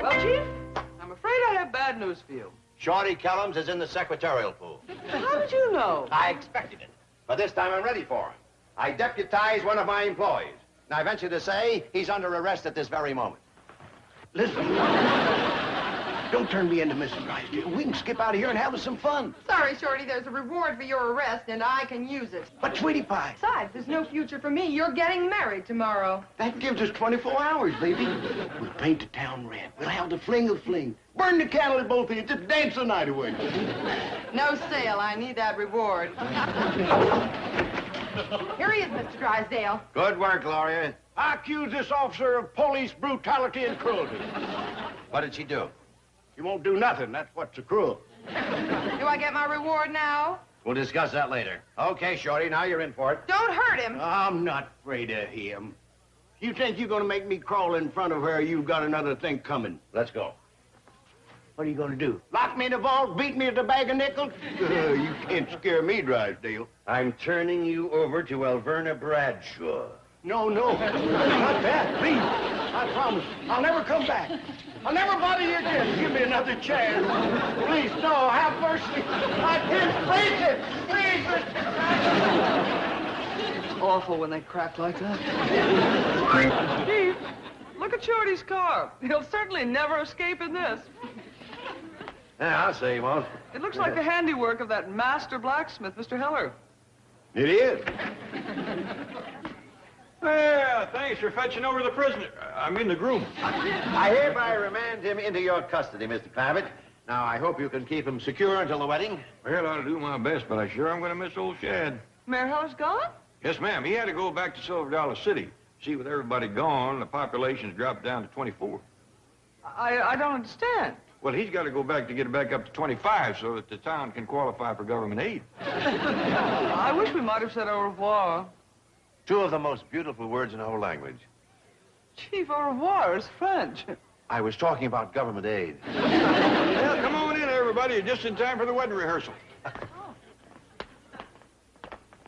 Well, Chief, I'm afraid I have bad news for you. Shorty Kellums is in the secretarial pool. How did you know? I expected it. But this time I'm ready for him. I deputized one of my employees. And I venture to say he's under arrest at this very moment. Listen. Don't turn me into Mrs. Drysdale. We can skip out of here and have some fun. Sorry, Shorty, there's a reward for your arrest, and I can use it. But, Sweetie Pie. Besides, there's no future for me. You're getting married tomorrow. That gives us 24 hours, baby. We'll paint the town red. We'll have the fling of fling. Burn the candle at both ends. Just dance the night away. No sale. I need that reward. Here he is, Mr. Drysdale. Good work, Gloria. I accuse this officer of police brutality and cruelty. What did she do? She won't do nothing. That's what's so cruel. Do I get my reward now? We'll discuss that later. Okay, Shorty, now you're in for it. Don't hurt him. I'm not afraid of him. You think you're going to make me crawl in front of her, you've got another thing coming. Let's go. What are you going to do? Lock me in the vault, beat me at the bag of nickels? You can't scare me, Drysdale. I'm turning you over to Alverna Bradshaw. No, not that, please. I promise. I'll never come back. I'll never bother you again. Give me another chance. Please, no, have mercy. I can't face it. Please, It's awful when they crack like that. Chief, look at Shorty's car. He'll certainly never escape in this. Yeah, I'll say he won't. It looks like the handiwork of that master blacksmith, Mr. Heller. It is. Well, thanks for fetching over the prisoner. I mean the groom. I hereby remand him into your custody, Mr. Clampett. Now, I hope you can keep him secure until the wedding. Well, I'll do my best, but I sure am going to miss old Shad. Mayor Heller's gone? Yes, ma'am. He had to go back to Silver Dollar City. See, with everybody gone, the population's dropped down to 24. I don't understand. Well, he's got to go back to get it back up to 25 so that the town can qualify for government aid. I wish we might have said au revoir. Two of the most beautiful words in the whole language. Chief, au revoir is French. I was talking about government aid. Well, come on in, everybody. You're just in time for the wedding rehearsal.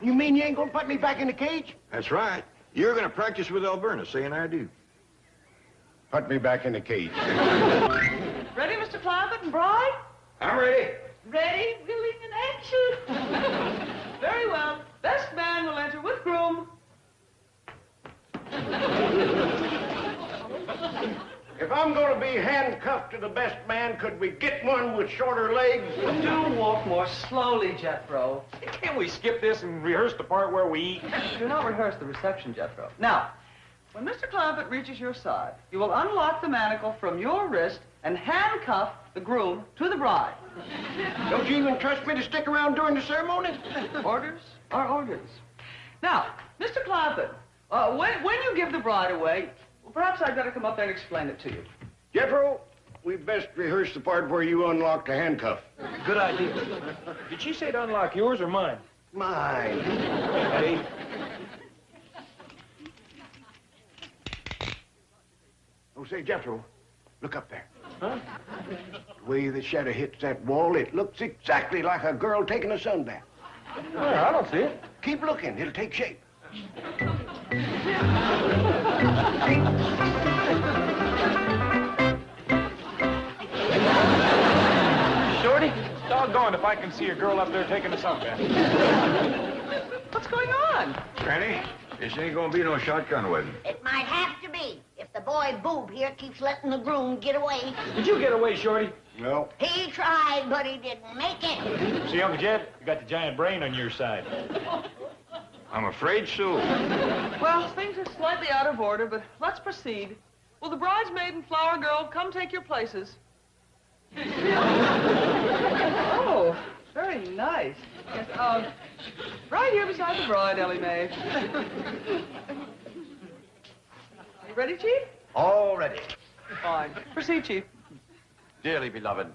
You mean you ain't gonna put me back in the cage? That's right. You're going to practice with Alberna, saying I do. Put me back in the cage. Ready, Mr. Clampett and bride? I'm ready. Ready, willing, and action. Very well. Best man will enter with groom. If I'm gonna be handcuffed to the best man, could we get one with shorter legs? Do walk more slowly, Jethro. Can't we skip this and rehearse the part where we eat? Do not rehearse the reception, Jethro. Now, when Mr. Clampett reaches your side, you will unlock the manacle from your wrist and handcuff the groom to the bride. Don't you even trust me to stick around during the ceremony? Orders are orders. Now, Mr. Clampett, when you give the bride away, well, perhaps I'd better come up there and explain it to you. Jethro, we best rehearse the part where you unlock the handcuff. Good idea. Did she say to unlock yours or mine? Mine. Hey. Oh, say, Jethro, look up there. Huh? The way the shadow hits that wall, it looks exactly like a girl taking a sunbath. Well, I don't see it. Keep looking. It'll take shape. Shorty, doggone if I can see a girl up there taking a sunbath. What's going on? Granny, this ain't going to be no shotgun wedding. It might have to be if the boy Boob here keeps letting the groom get away. Did you get away, Shorty? No. He tried, but he didn't make it. See, Uncle Jed, you got the giant brain on your side. I'm afraid so. Well, things are slightly out of order, but let's proceed. Will the bridesmaid and flower girl come take your places? Oh, very nice. Yes, right here beside the bride, Ellie Mae. You ready, Chief? All ready. Fine. Proceed, Chief. Dearly beloved,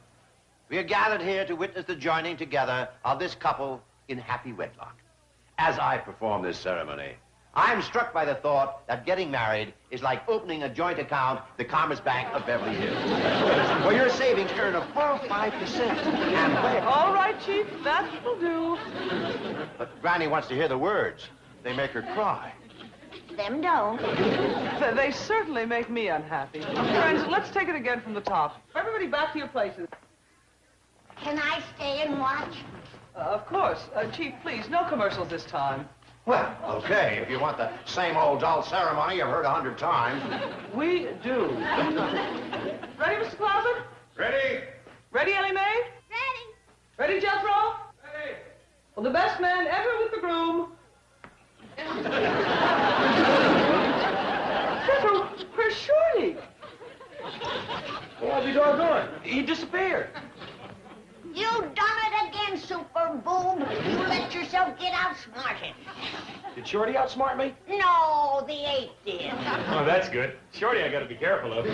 we are gathered here to witness the joining together of this couple in happy wedlock. As I perform this ceremony, I'm struck by the thought that getting married is like opening a joint account at the Commerce Bank of Beverly Hills, where your savings earn a full 5%. And where... All right, Chief, that will do. But Granny wants to hear the words. They make her cry. Them don't. They certainly make me unhappy. Friends, let's take it again from the top. Everybody back to your places. Can I stay and watch? Of course. Chief, please, no commercials this time. Well, okay, if you want the same old dull ceremony you've heard 100 times. We do. Ready, Mr. Clampett? Ready? Ready, Ellie Mae? Ready. Ready, Jethro? Ready. Well, the best man ever with the groom. Jethro, where's Shorty? Well, I'll be doggone. He disappeared. You done it again, Super Boob. You let yourself get outsmarted. Did Shorty outsmart me? No, the ape did. Oh, that's good. Shorty, I gotta be careful of.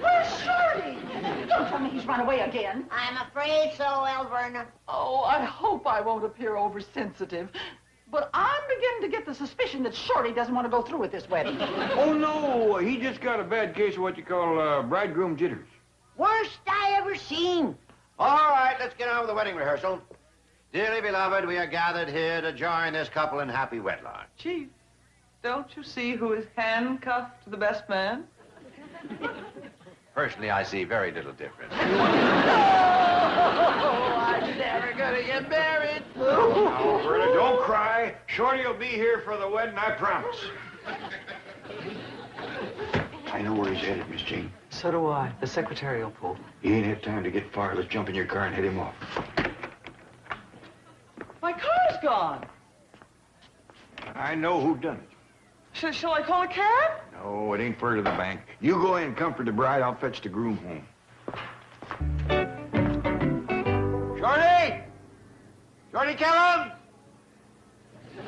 Where's Shorty? Don't tell me he's run away again. I'm afraid so, Alverna. Oh, I hope I won't appear oversensitive. But I'm beginning to get the suspicion that Shorty doesn't want to go through with this wedding. Oh, no. He just got a bad case of what you call bridegroom jitters. Worst I ever seen. All right, let's get on with the wedding rehearsal. Dearly beloved, we are gathered here to join this couple in happy wedlock. Chief, don't you see who is handcuffed to the best man? Personally, I see very little difference. Oh, I'm never gonna get married. Now, Berta, don't cry. Shorty will be here for the wedding, I promise. I know where he's headed, Miss Jean. So do I. The secretarial pool. He ain't had time to get far. Let's jump in your car and head him off. My car's gone. I know who done it. Shall I call a cab? No, it ain't far to the bank. You go in and comfort the bride. I'll fetch the groom home. Shorty! Shorty Kellum!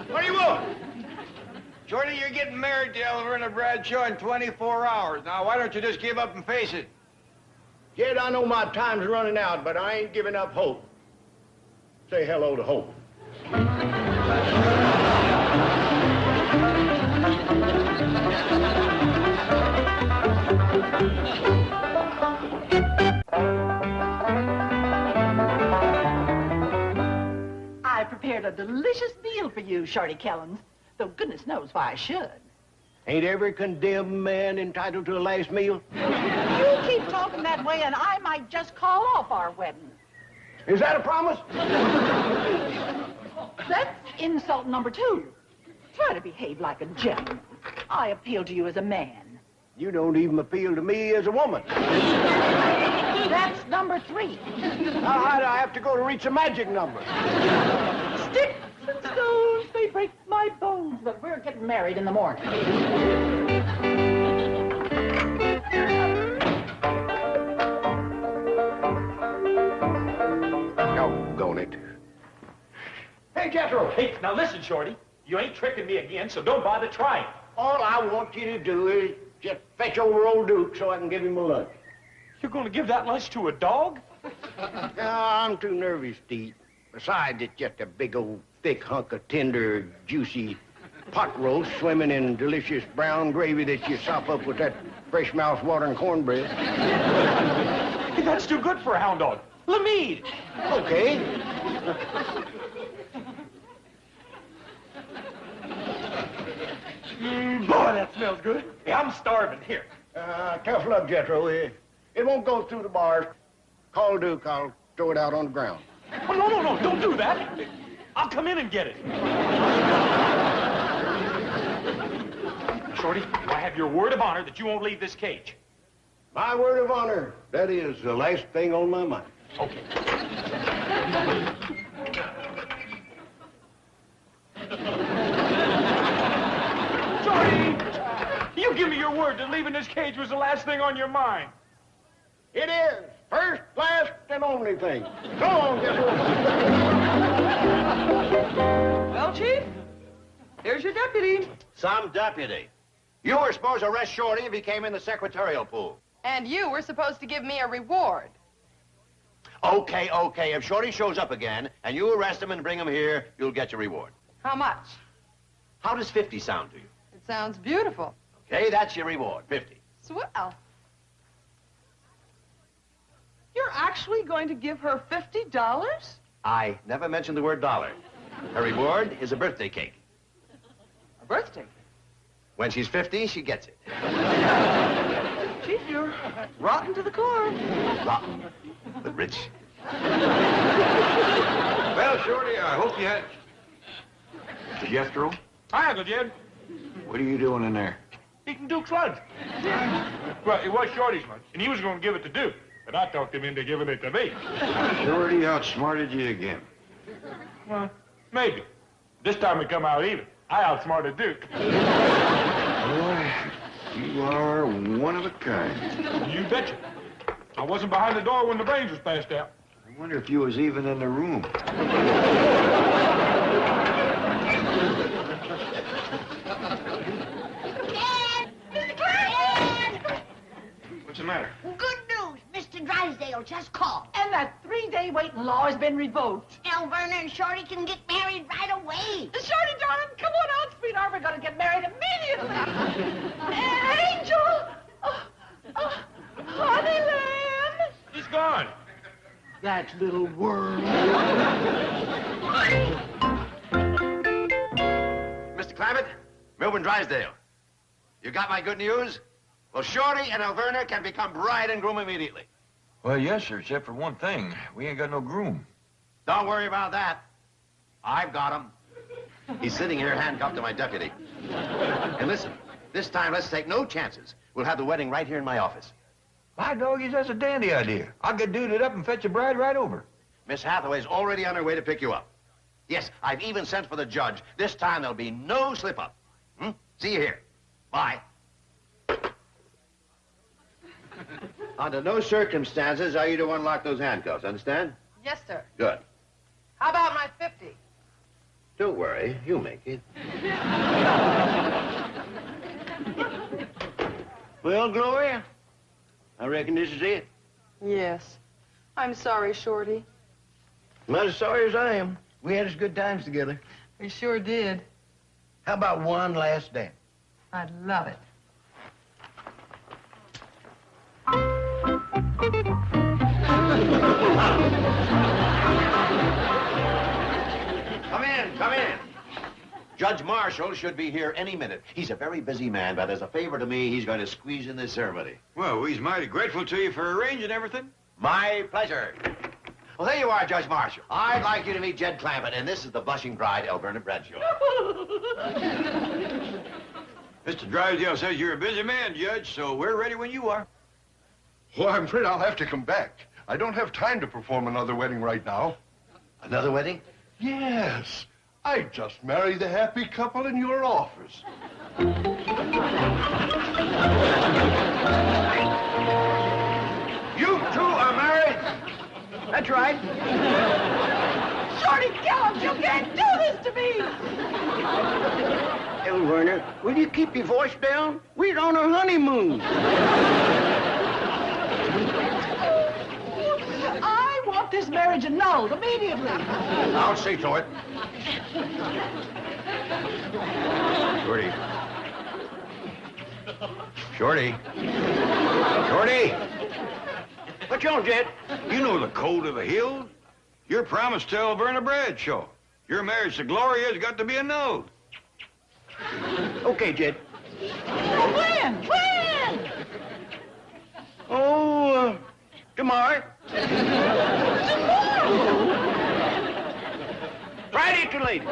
What do you want? Shorty, you're getting married to Elverna Bradshaw in 24 hours. Now, why don't you just give up and face it? Jed, I know my time's running out, but I ain't giving up hope. Say hello to hope. I prepared a delicious meal for you, Shorty Kellums, though goodness knows why I should. Ain't every condemned man entitled to a last meal? You keep talking that way, and I might just call off our wedding. Is that a promise? That's insult number 2. Try to behave like a gentleman. I appeal to you as a man. You don't even appeal to me as a woman. That's number 3. Now, how'd I have to go to reach a magic number? Sticks and stones may break my bones, but we're getting married in the morning. Doggone it. Hey, Jethro. Hey, now listen, Shorty. You ain't tricking me again, so don't bother trying. All I want you to do is just fetch over old Duke so I can give him a lunch. You're going to give that lunch to a dog? No, I'm too nervous to eat. Besides, it's just a big old thick hunk of tender, juicy pot roast swimming in delicious brown gravy that you sop up with that fresh mouth watering cornbread. Hey, that's too good for a hound dog. Let me eat. Okay. Boy, that smells good. Hey, I'm starving. Here. Tough luck, Jethro. It won't go through the bars. Call Duke. I'll throw it out on the ground. Oh, no, don't do that. I'll come in and get it. Shorty, I have your word of honor that you won't leave this cage. My word of honor. That is the last thing on my mind. Okay. Shorty, you give me your word that leaving this cage was the last thing on your mind. It is. First, last, and only thing. Go on, Jethro. Well, Chief, here's your deputy. Some deputy. You were supposed to arrest Shorty if he came in the secretarial pool. And you were supposed to give me a reward. Okay. If Shorty shows up again and you arrest him and bring him here, you'll get your reward. How much? How does 50 sound to you? It sounds beautiful. Okay, that's your reward, 50. Swell. You're actually going to give her $50? I never mentioned the word dollar. Her reward is a birthday cake. A birthday? When she's 50, she gets it. Chief, you're rotten to the core. Rotten, but rich. Well, Shorty, I hope you had... Jethro, Hi, Uncle Jed. what are you doing in there? Eating Duke's lunch. Well, it was Shorty's lunch, and he was going to give it to Duke, but I talked him into giving it to me. Shorty outsmarted you again. Well, maybe. This time it come out even. I outsmarted Duke. Boy, you are one of a kind. You betcha. I wasn't behind the door when the brains was passed out. I wonder if you was even in the room. What's the matter? Good news. Mr. Drysdale just called. And that 3-day waiting law has been revoked. Elverna and Shorty can get married right away. Shorty, darling, come on out, sweetheart. We're going to get married immediately. Angel! Honey lamb! He's gone. That little worm. Mr. Clampett, Melbourne Drysdale. You got my good news? Well, Shorty and Elverna can become bride and groom immediately. Well, yes, sir, except for one thing. We ain't got no groom. Don't worry about that. I've got him. He's sitting here handcuffed to my deputy. And listen, this time let's take no chances. We'll have the wedding right here in my office. My doggies, that's a dandy idea. I'll get duded up and fetch a bride right over. Miss Hathaway's already on her way to pick you up. Yes, I've even sent for the judge. This time there'll be no slip-up. See you here. Bye. Under no circumstances are you to unlock those handcuffs, understand? Yes, sir. Good. How about my 50? Don't worry, you make it. Well, Gloria, I reckon this is it. Yes. I'm sorry, Shorty. Not as sorry as I am. We had as good times together. We sure did. How about one last dance? I'd love it. Come in, come in. Judge Marshall should be here any minute. He's a very busy man, but as a favor to me, he's going to squeeze in this ceremony. Well, we's mighty grateful to you for arranging everything. My pleasure. Well, there you are, Judge Marshall. I'd like you to meet Jed Clampett, and this is the blushing bride, Elberna Bradshaw. Mr. Drysdale says you're a busy man, Judge, so we're ready when you are. Well, I'm afraid I'll have to come back. I don't have time to perform another wedding right now. Another wedding? Yes. I just married the happy couple in your office. You two are married? That's right. Shorty, kill him! You can't do this to me! Werner, will you keep your voice down? We're on our honeymoon. I want this marriage annulled immediately. I'll see to it. Shorty. Shorty. Shorty! What's on, Jed? You know the code of the hills. Your promise to Elberna Bradshaw. Your marriage to Gloria's got to be annulled. Okay, Jed. When? When? Oh, tomorrow. Tomorrow? Friday, too late.